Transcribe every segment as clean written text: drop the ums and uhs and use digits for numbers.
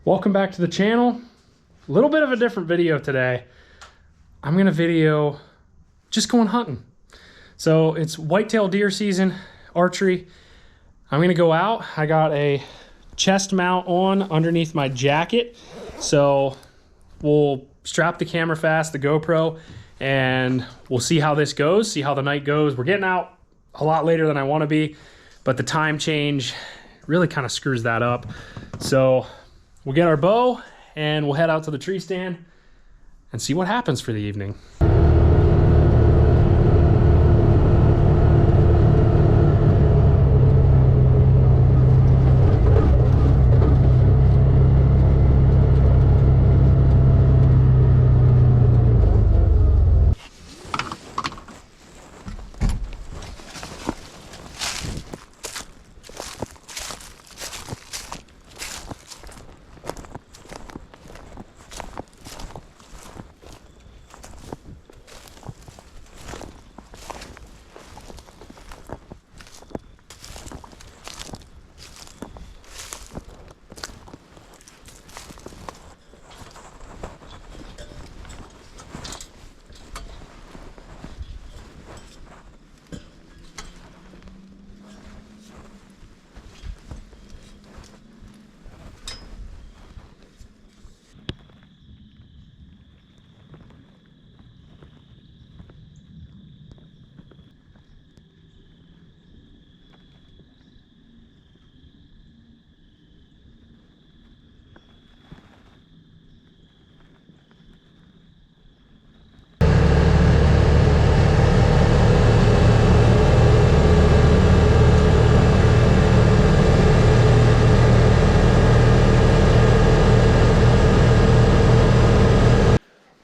Welcome back to the channel. A little bit of a different video today. I'm gonna video just going hunting. So it's whitetail deer season, archery. I'm gonna go out. I got a chest mount on underneath my jacket. So we'll strap the camera fast, the GoPro, and we'll see how this goes, see how the night goes. We're getting out a lot later than I wanna be, but the time change really kind of screws that up. So we'll get our bow and we'll head out to the tree stand and see what happens for the evening.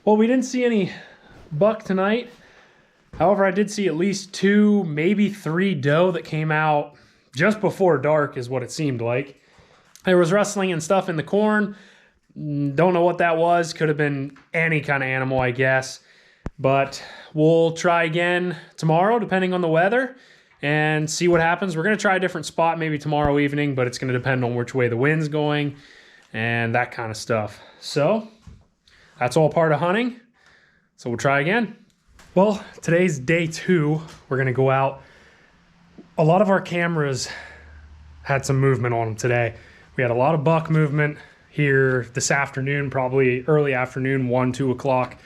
Well, we didn't see any buck tonight. However, I did see at least 2, maybe 3 doe that came out just before dark is what it seemed like. There was rustling and stuff in the corn. Don't know what that was. Could have been any kind of animal, I guess. But we'll try again tomorrow, depending on the weather, and see what happens. We're going to try a different spot maybe tomorrow evening, but it's going to depend on which way the wind's going and that kind of stuff. So that's all part of hunting. So we'll try again. Well, today's day 2. We're gonna go out. A lot of our cameras had some movement on them today. We had a lot of buck movement here this afternoon, probably early afternoon, 1, 2 o'clock.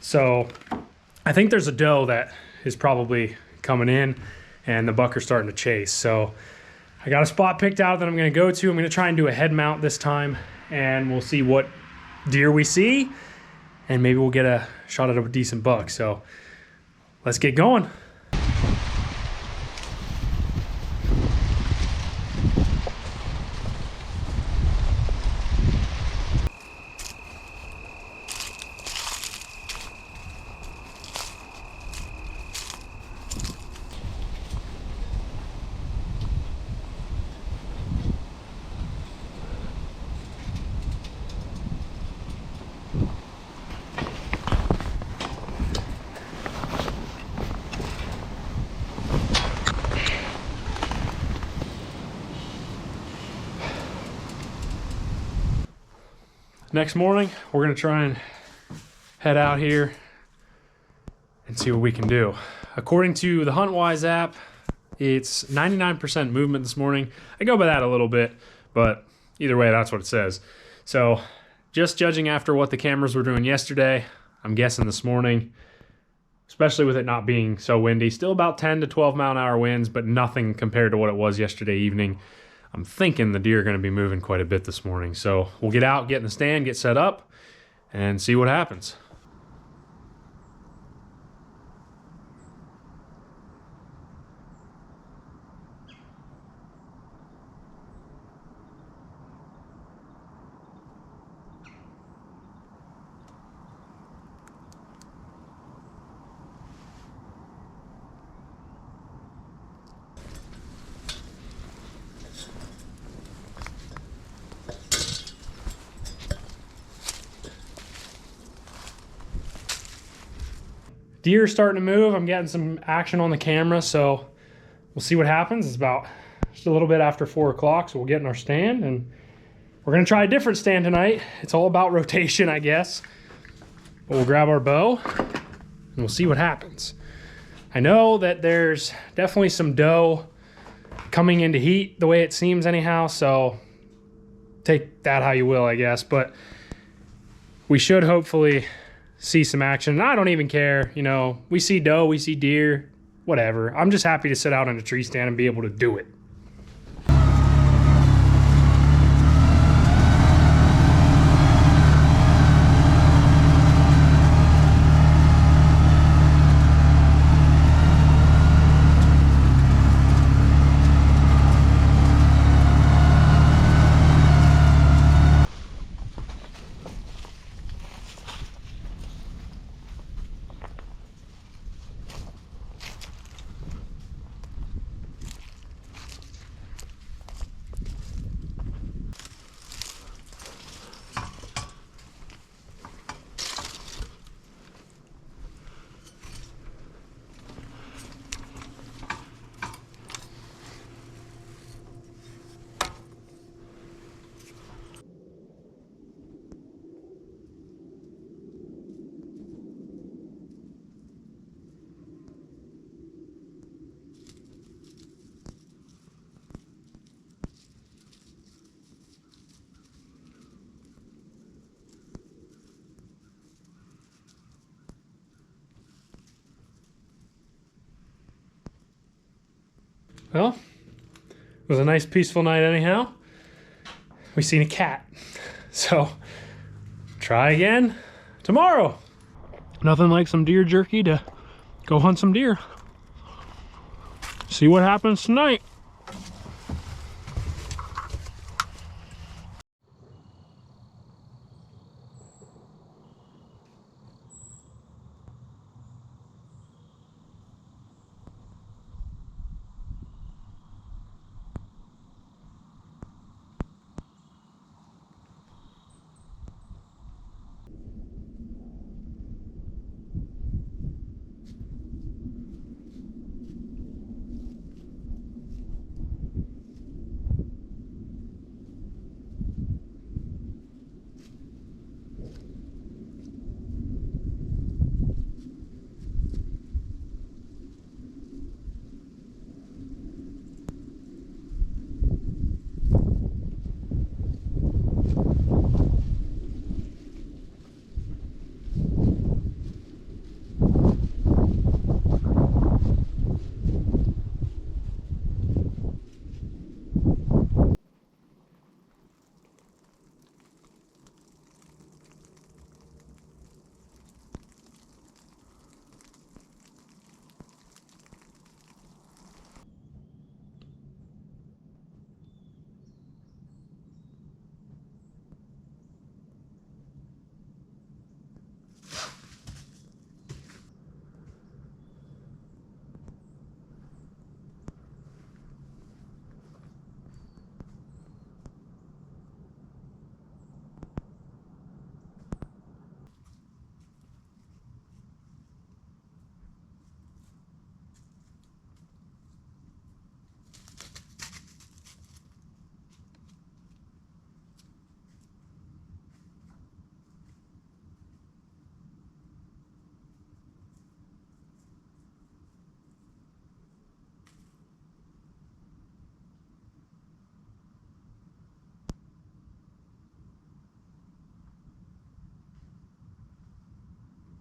So I think there's a doe that is probably coming in and the buck are starting to chase. So I got a spot picked out that I'm gonna go to. I'm gonna try and do a head mount this time and we'll see what deer we see. And maybe we'll get a shot at a decent buck. So let's get going. Next morning, we're gonna try and head out here and see what we can do. According to the HuntWise app, it's 99% movement this morning. I go by that a little bit, but either way, that's what it says. So just judging after what the cameras were doing yesterday, I'm guessing this morning, especially with it not being so windy, still about 10 to 12 mile an hour winds, but nothing compared to what it was yesterday evening. I'm thinking the deer are going to be moving quite a bit this morning. So we'll get out, get in the stand, get set up, and see what happens. Deer starting to move. I'm getting some action on the camera, so we'll see what happens. It's about just a little bit after 4 o'clock, so we'll get in our stand and We're gonna try a different stand tonight. It's all about rotation, I guess. But we'll grab our bow and we'll see what happens. I know that there's definitely some doe coming into heat the way it seems anyhow, so take that how you will, I guess. But we should hopefully see some action. And I don't even care, you know, we see doe, we see deer, whatever. I'm just happy to sit out on a tree stand and be able to do it. Well, it was a nice peaceful night anyhow. We seen a cat. So, try again tomorrow. Nothing like some deer jerky to go hunt some deer. See what happens tonight.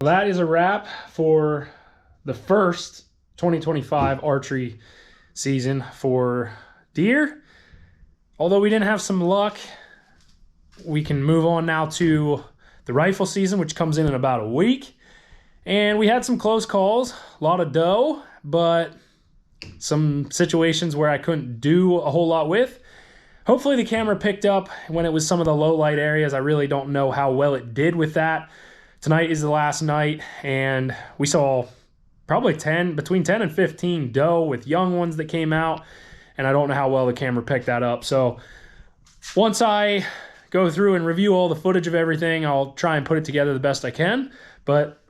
That is a wrap for the first 2025 archery season for deer. Although we didn't have some luck, we can move on now to the rifle season, which comes in about a week. And we had some close calls, a lot of doe, but some situations where I couldn't do a whole lot with. Hopefully the camera picked up when it was some of the low light areas. I really don't know how well it did with that. Tonight is the last night, and we saw probably between 10 and 15 doe with young ones that came out, and I don't know how well the camera picked that up. So once I go through and review all the footage of everything, I'll try and put it together the best I can. But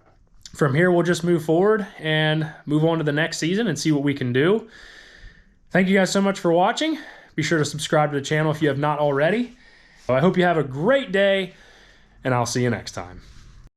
from here, we'll just move forward and move on to the next season and see what we can do. Thank you guys so much for watching. Be sure to subscribe to the channel if you have not already. I hope you have a great day, and I'll see you next time.